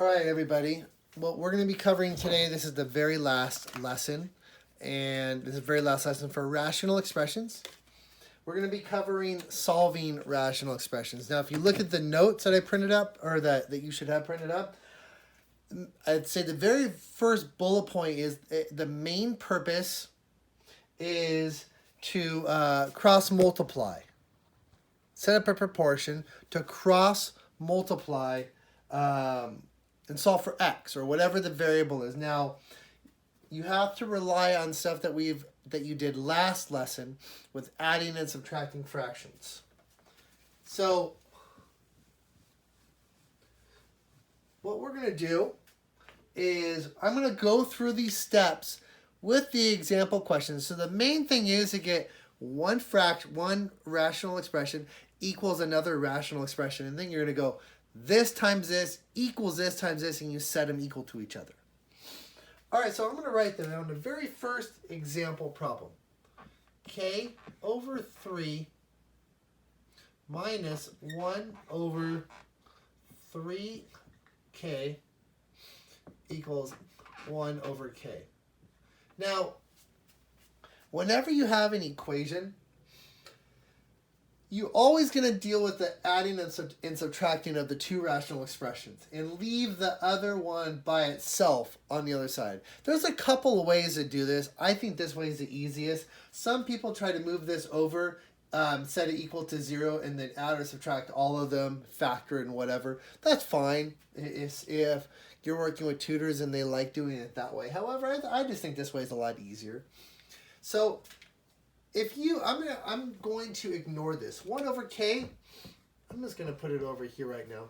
All right, everybody. What we're going to be covering today, this is the very last lesson, and this is the very last lesson for rational expressions. We're going to be covering solving rational expressions. Now, if you look at the notes that I printed up, or that you should have printed up, I'd say the very first bullet point is the main purpose is to cross multiply. Set up a proportion to cross multiply and solve for x or whatever the variable is. Now, you have to rely on stuff that you did last lesson with adding and subtracting fractions. So what we're going to do is I'm going to go through these steps with the example questions. So the main thing is to get one rational expression equals another rational expression, and then you're going to go this times this equals this times this, and you set them equal to each other. All right, so I'm going to write them down. The very first example problem. K over 3 minus 1 over 3k equals 1 over k. Now, whenever you have an equation, you're always going to deal with the adding and subtracting of the two rational expressions and leave the other one by itself on the other side. There's a couple of ways to do this. I think this way is the easiest. Some people try to move this over, set it equal to 0, and then add or subtract all of them, factor and whatever. That's fine if you're working with tutors and they like doing it that way. However, I just think this way is a lot easier. So I'm going to ignore this. 1 over k, I'm just going to put it over here right now.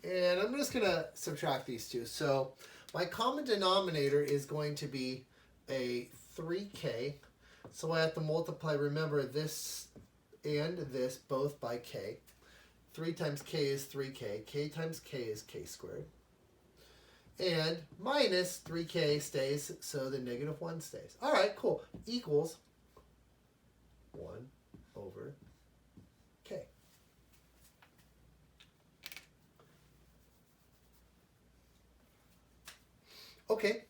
And I'm just going to subtract these two. So my common denominator is going to be a 3k. So I have to multiply, remember, this and this both by k. 3 times k is 3k. K times k is k squared. And minus 3k stays, so the negative 1 stays. All right, cool. Equals 1 over k. Okay.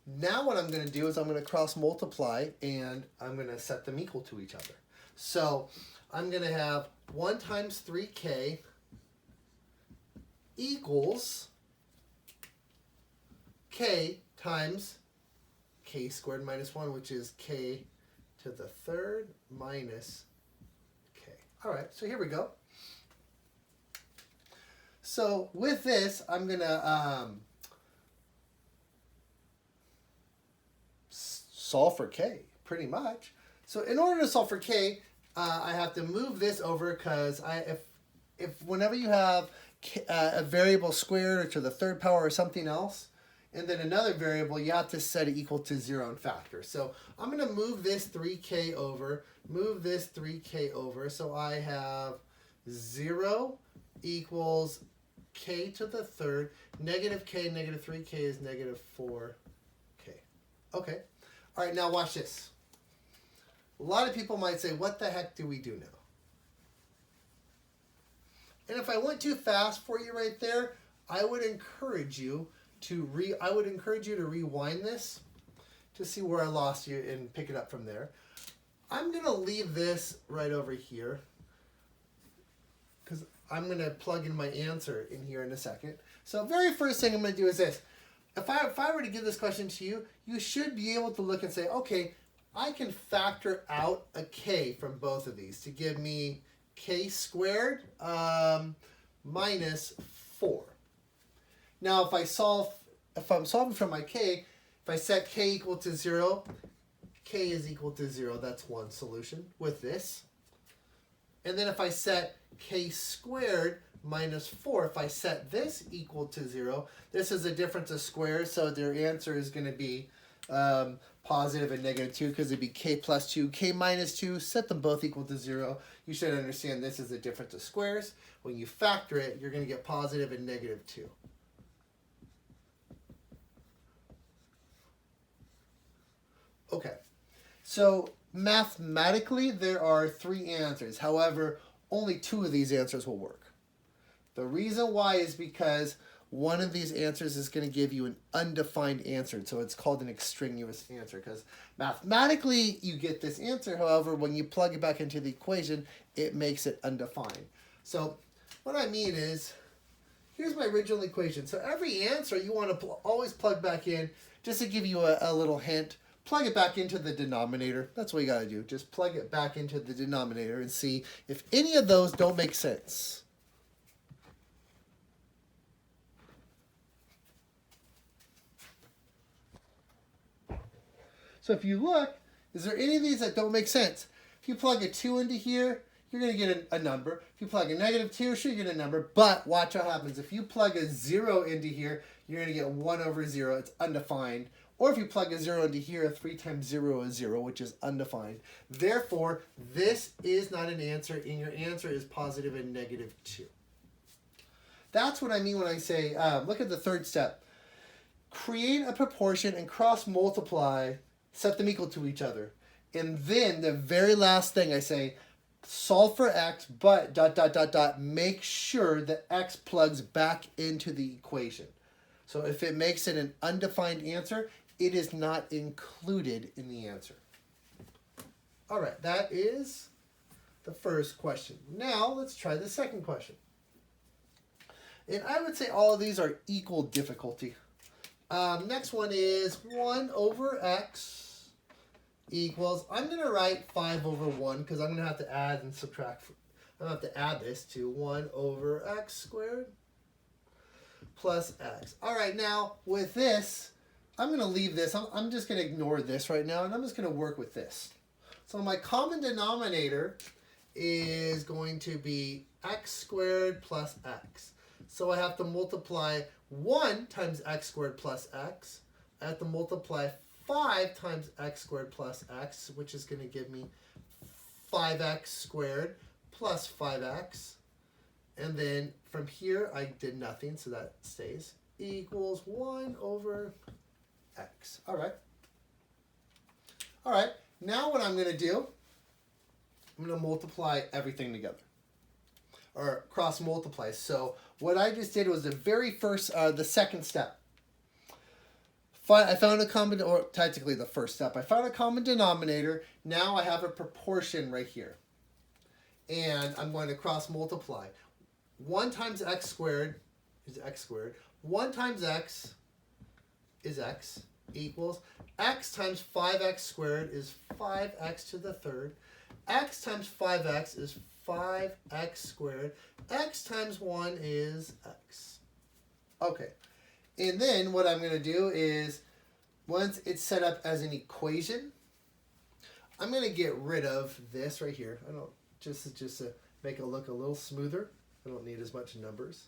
Now what I'm going to do is I'm going to cross multiply and I'm going to set them equal to each other. So I'm going to have 1 times 3k equals k times k squared minus 1, which is k to the third minus k. All right, so here we go. So with this, I'm going to solve for k, pretty much. So in order to solve for k, I have to move this over because if whenever you have a variable squared or to the third power or something else, and then another variable, you have to set it equal to 0 and factor. So I'm going to move this 3k over, move this 3k over. So I have 0 equals k to the third. Negative k, negative 3k is negative 4k. Okay. All right, now watch this. A lot of people might say, what the heck do we do now? And if I went too fast for you right there, I would encourage you to rewind this to see where I lost you and pick it up from there. I'm going to leave this right over here because I'm going to plug in my answer in here in a second. So very first thing I'm going to do is this. If I were to give this question to you, you should be able to look and say, okay, I can factor out a k from both of these to give me k squared minus 4. Now, if I'm solving for my k, if I set k equal to 0, k is equal to 0. That's one solution with this. And then if I set k squared minus 4, if I set this equal to 0, this is a difference of squares, so their answer is going to be positive and negative 2 because it'd be k plus 2, k minus 2, set them both equal to 0. You should understand this is a difference of squares. When you factor it, you're going to get positive and negative 2. Okay, so mathematically there are 3 answers. However, only 2 of these answers will work. The reason why is because one of these answers is going to give you an undefined answer. So it's called an extraneous answer because mathematically you get this answer. However, when you plug it back into the equation, it makes it undefined. So what I mean is, here's my original equation. So every answer you want to always plug back in. Just to give you a little hint, plug it back into the denominator. That's what you got to do. Just plug it back into the denominator and see if any of those don't make sense. So if you look, is there any of these that don't make sense? If you plug a 2 into here, you're going to get a number. If you plug a -2, sure, you get a number. But watch what happens. If you plug a 0 into here, you're going to get 1 over 0. It's undefined. Or if you plug a 0 into here, 3 times 0 is 0, which is undefined. Therefore, this is not an answer, and your answer is positive and -2. That's what I mean when I say, look at the third step. Create a proportion and cross-multiply, set them equal to each other. And then the very last thing I say, solve for x, but ... make sure that x plugs back into the equation. So if it makes it an undefined answer, it is not included in the answer. All right, that is the first question. Now let's try the second question. And I would say all of these are equal difficulty. Next one is 1 over x equals, I'm going to write 5 over 1 because I'm going to have to add and subtract. I'm going to have to add this to 1 over x squared plus x. All right, now with this, I'm going to leave this. I'm just going to ignore this right now, and I'm just going to work with this. So my common denominator is going to be x squared plus x. So I have to multiply 1 times x squared plus x. I have to multiply 5 times x squared plus x, which is going to give me 5x squared plus 5x. And then from here, I did nothing, so that stays. Equals 1 over x. All right. All right. Now what I'm going to do, I'm going to multiply everything together. Or cross multiply. So what I just did was the very first, the second step. I found a common, or technically the first step. I found a common denominator. Now I have a proportion right here. And I'm going to cross multiply. 1 times x squared is x squared. 1 times x is x equals x times 5x squared is 5x to the third. X times 5x is 5x squared. X times 1 is x. Okay. And then what I'm going to do is, once it's set up as an equation, I'm going to get rid of this right here. I don't just to make it look a little smoother. I don't need as much numbers.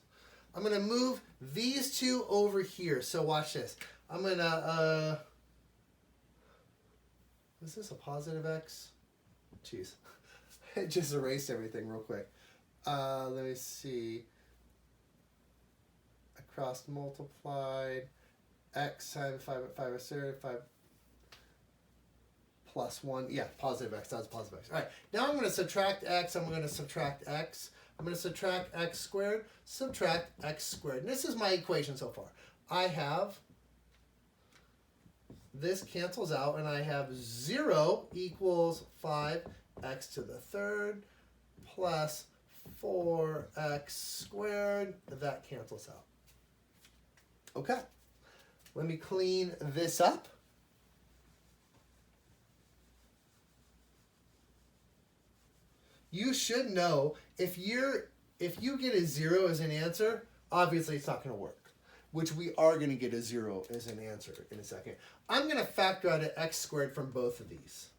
I'm going to move these two over here. So watch this. I'm going to, is this a positive x? Jeez. It just erased everything real quick. Let me see. Cross multiplied x times 5 is 5 plus 1. Yeah, positive x. That's positive x. All right. Now I'm going to subtract x. I'm going to subtract x. I'm going to subtract x squared, subtract x squared. And this is my equation so far. I have, this cancels out, and I have 0 equals 5x to the third plus 4x squared. That cancels out. Okay, let me clean this up. You should know if you get a 0 as an answer, obviously it's not going to work, which we are going to get a 0 as an answer in a second. I'm going to factor out an x squared from both of these.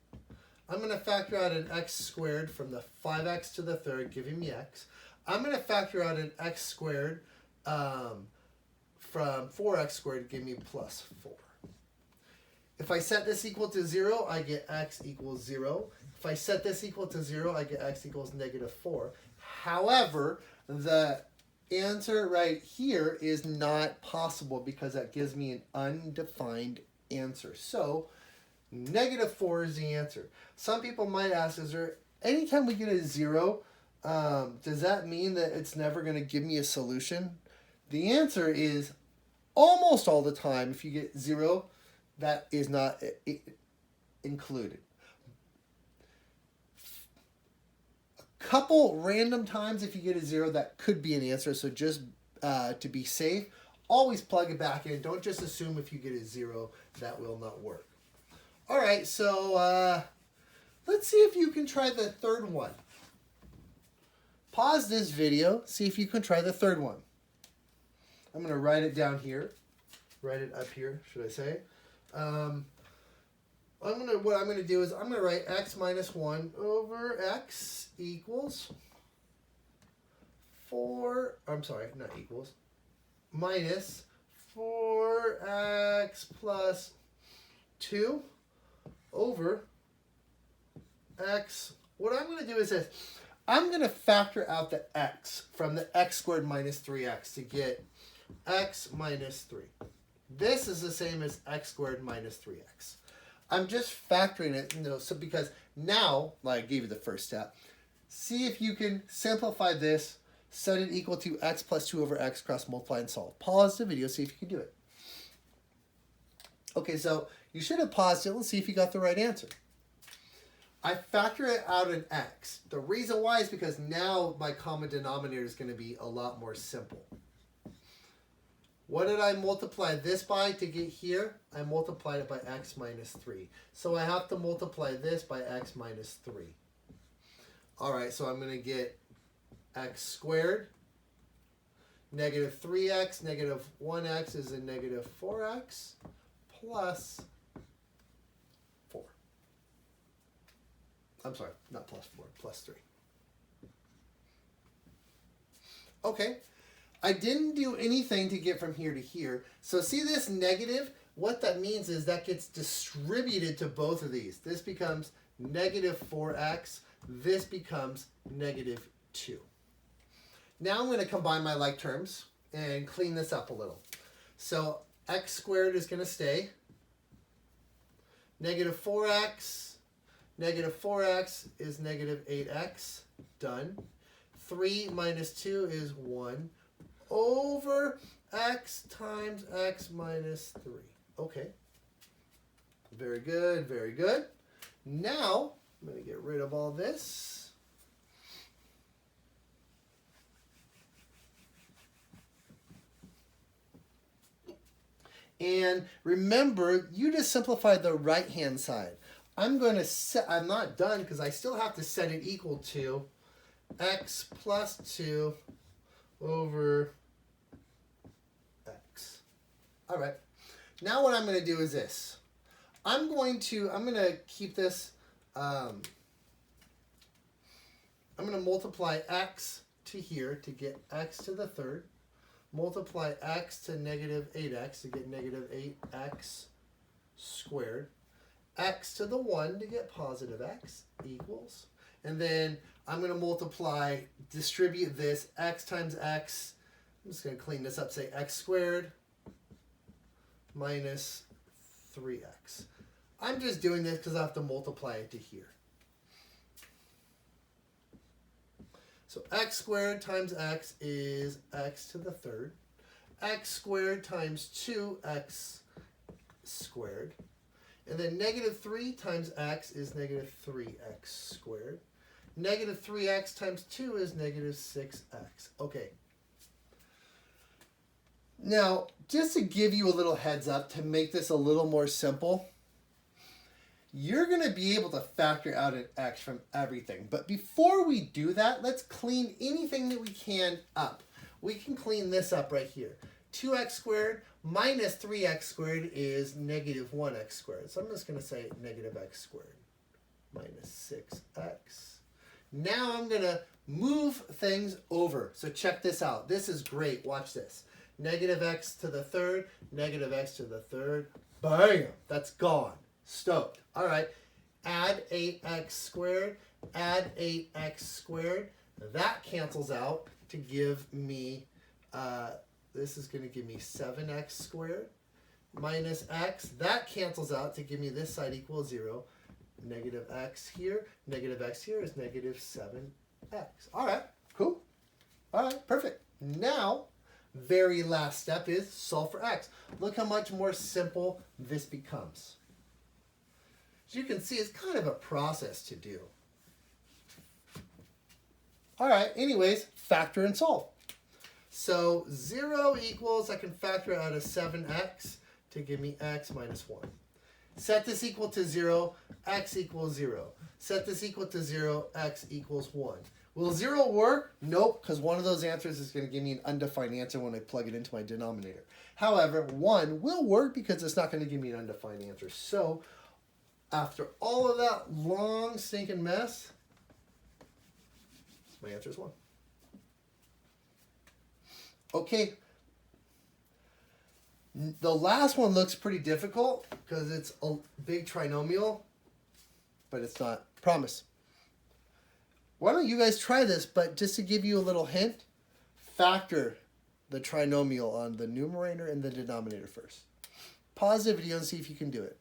I'm going to factor out an x squared from the 5x to the third, giving me x. I'm going to factor out an x squared from 4x squared to give me plus 4. If I set this equal to 0, I get x equals 0. If I set this equal to 0, I get x equals -4. However, the answer right here is not possible because that gives me an undefined answer. So, -4 is the answer. Some people might ask, is there, anytime we get a 0, does that mean that it's never going to give me a solution? The answer is almost all the time, if you get 0, that is not included. A couple random times, if you get a 0, that could be an answer. So just to be safe, always plug it back in. Don't just assume if you get a 0, that will not work. All right, so let's see if you can try the third one. Pause this video, see if you can try the third one. I'm going to write it down here. Write it up here, should I say. What I'm going to do is I'm going to write x minus 1 over x equals 4, I'm sorry, not equals, minus 4x plus 2 over x. What I'm going to do is this. I'm going to factor out the x from the x squared minus 3x to get x minus 3. This is the same as x squared minus 3x. I'm just factoring it, so because now, like I gave you the first step, see if you can simplify this, set it equal to x plus 2 over x, cross multiply and solve. Pause the video, see if you can do it. Okay, so you should have paused it. Let's see if you got the right answer. I factor it out in x. The reason why is because now my common denominator is going to be a lot more simple. What did I multiply this by to get here? I multiplied it by x minus 3. So I have to multiply this by x minus 3. All right, so I'm going to get x squared. Negative 3x, negative 1x is a negative 4x plus 4. I'm sorry, not plus 4, plus 3. Okay. I didn't do anything to get from here to here. So see this negative? What that means is that gets distributed to both of these. This becomes negative 4x. This becomes negative 2. Now I'm going to combine my like terms and clean this up a little. So x squared is going to stay. Negative 4x. Negative 4x is negative 8x. Done. 3 minus 2 is 1. Over x times x minus 3. Okay. Very good, very good. Now, I'm going to get rid of all this. And remember, you just simplified the right-hand side. I'm going to set, I'm not done because I still have to set it equal to x plus 2 over x. All right. Now what I'm going to do is this. I'm going to keep this, I'm going to multiply x to here to get x to the third. Multiply x to negative 8x to get negative 8x squared. X to the 1 to get positive x equals. And then I'm going to multiply, distribute this, x times x. I'm just going to clean this up, say x squared minus 3x. I'm just doing this because I have to multiply it to here. So x squared times x is x to the third. X squared times 2x squared. And then negative 3 times x is negative 3x squared. Negative 3x times 2 is negative 6x. Okay. Now, just to give you a little heads up to make this a little more simple, you're going to be able to factor out an x from everything. But before we do that, let's clean anything that we can up. We can clean this up right here. 2x squared minus 3x squared is negative 1x squared. So I'm just going to say negative x squared minus 6x. Now I'm going to move things over. So check this out. This is great. Watch this. Negative x to the third, negative x to the third. Bam! That's gone. Stoked. All right. Add 8x squared. Add 8x squared. That cancels out to give me, this is going to give me 7x squared minus x. That cancels out to give me this side equals 0. Negative x here is negative 7x. All right. Cool. All right. Perfect. Now, very last step is solve for x. Look how much more simple this becomes. As you can see, it's kind of a process to do. All right, anyways, factor and solve. So 0 equals, I can factor out of 7x to give me x minus 1. Set this equal to 0, x equals 0. Set this equal to 0, x equals 1. Will 0 work? Nope, because one of those answers is going to give me an undefined answer when I plug it into my denominator. However, 1 will work because it's not going to give me an undefined answer. So after all of that long stinking mess, my answer is 1. Okay. The last one looks pretty difficult because it's a big trinomial, but it's not. Promise. Why don't you guys try this, but just to give you a little hint, factor the trinomial on the numerator and the denominator first. Pause the video and see if you can do it.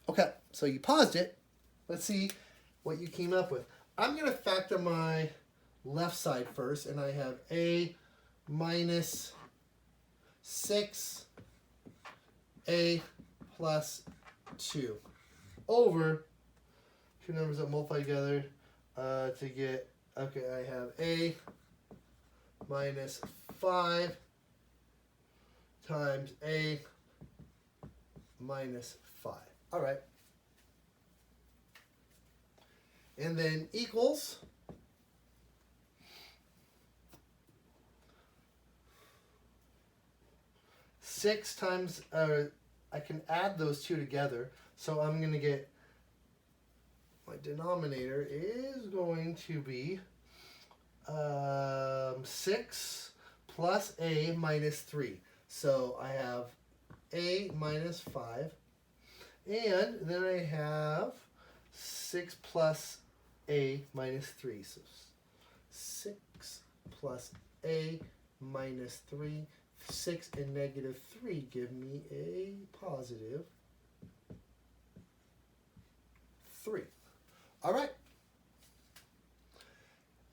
Okay, so you paused it. Let's see what you came up with. I'm going to factor my left side first, and I have a minus 6 a plus 2 over two numbers that multiply together to get, okay, I have a minus 5 times a minus 5. All right. And then equals 6 times, I can add those two together. So I'm going to get, my denominator is going to be 6 plus a minus 3. So I have a minus 5. And then I have 6 plus a minus 3. So 6 plus a minus 3. 6 and negative 3 give me a positive 3. All right.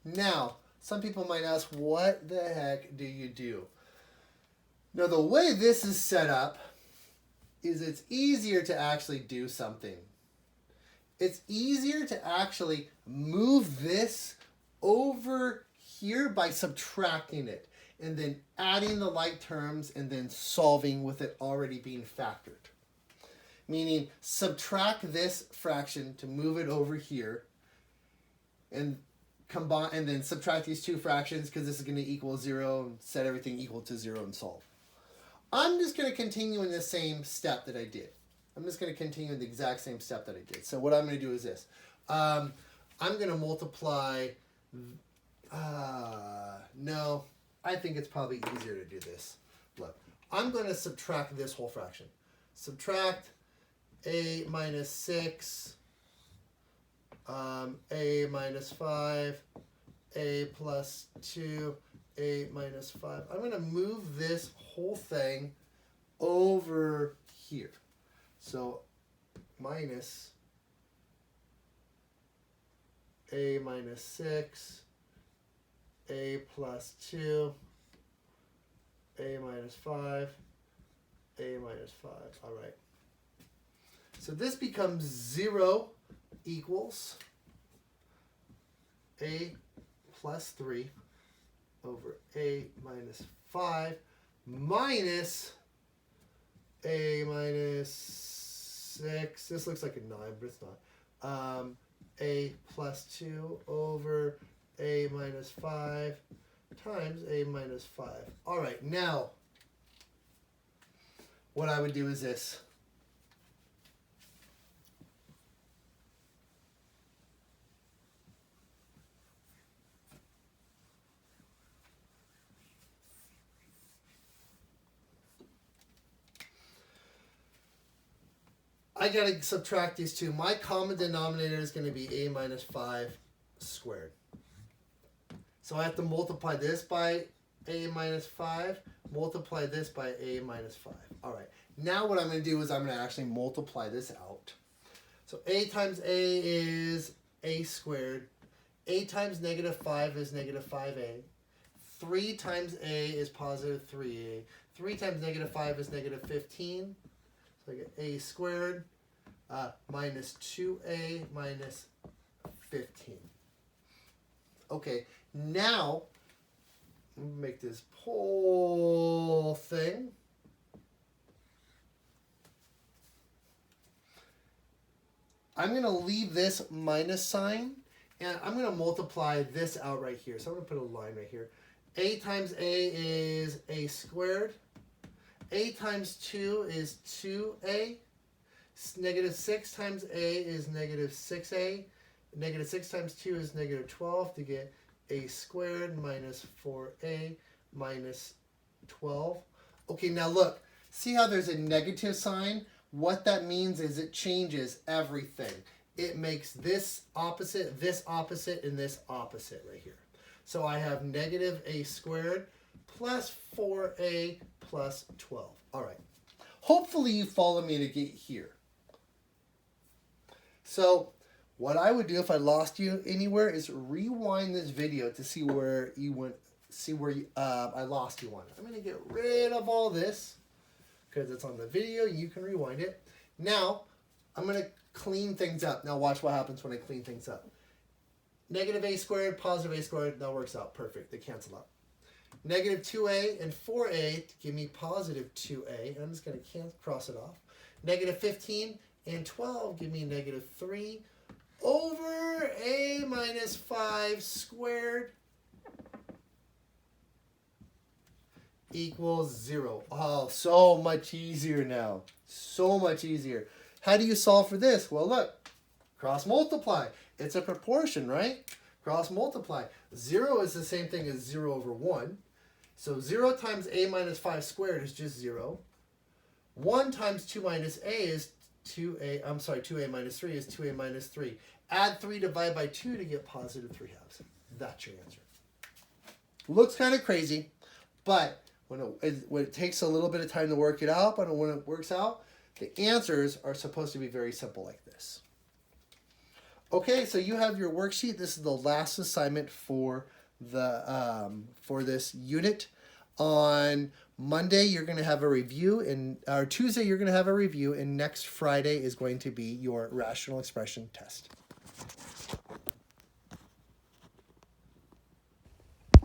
Now, some people might ask, what the heck do you do? Now, the way this is set up is it's easier to actually do something. It's easier to actually move this over here by subtracting it, and then adding the like terms, and then solving with it already being factored. Meaning, subtract this fraction to move it over here, and combine, and then subtract these two fractions because this is going to equal 0, and set everything equal to 0 and solve. I'm just going to continue in the same step that I did. I'm just going to continue in the exact same step that I did. So what I'm going to do is this. I'm going to multiply, no, I think it's probably easier to do this. Look, I'm going to subtract this whole fraction. Subtract a minus 6, a minus 5, a plus 2, a minus 5. I'm going to move this whole thing over here. So minus a minus 6, a plus 2, a minus 5, a minus 5. All right. So this becomes 0 equals a plus 3 over a minus 5 minus a minus 6. This looks like a 9, but it's not. A plus 2 over a minus 5 times a minus 5. All right, now what I would do is this. I got to subtract these two. My common denominator is going to be a minus 5 squared. So I have to multiply this by a minus 5, multiply this by a minus 5. All right. Now what I'm going to do is I'm going to actually multiply this out. So a times a is a squared. A times negative 5 is negative 5a. 3 times a is positive 3a. 3 times negative 5 is negative 15. So I get a squared minus 2a minus 15. Okay, now make this whole thing I'm going to leave this minus sign, and I'm going to multiply this out right here. So I'm going to put a line right here. A times a is a squared. A times 2 is 2a. Negative 6 times a is negative 6a. Negative 6 times 2 is negative 12 to get a squared minus 4a minus 12. Okay, now look. See how there's a negative sign? What that means is it changes everything. It makes this opposite, and this opposite right here. So I have negative a squared plus 4a plus 12. All right. Hopefully you follow me to get here. So what I would do if I lost you anywhere is rewind this video to see where you went, I lost you on. I'm going to get rid of all this because it's on the video. You can rewind it. Now, I'm going to clean things up. Now watch what happens when I clean things up. Negative a squared, positive a squared, that works out perfect. They cancel out. Negative 2a and 4a give me positive 2a. I'm just going to cross it off. Negative 15 and 12 give me negative 3 over a minus 5 squared equals 0. Oh, so much easier now. So much easier. How do you solve for this? Well, look. Cross multiply. It's a proportion, right? Cross multiply. 0 is the same thing as 0 over 1. So 0 times a minus 5 squared is just 0. 1 times 2 minus a is 2a. I'm sorry, 2a minus 3 is 2a minus 3. Add 3, divide by 2 to get positive 3 halves. That's your answer. Looks kind of crazy, but when it takes a little bit of time to work it out, but when it works out, the answers are supposed to be very simple like this. Okay, so you have your worksheet. This is the last assignment for this unit. On Monday, you're going to have a review, or Tuesday, you're going to have a review, and next Friday is going to be your rational expression test.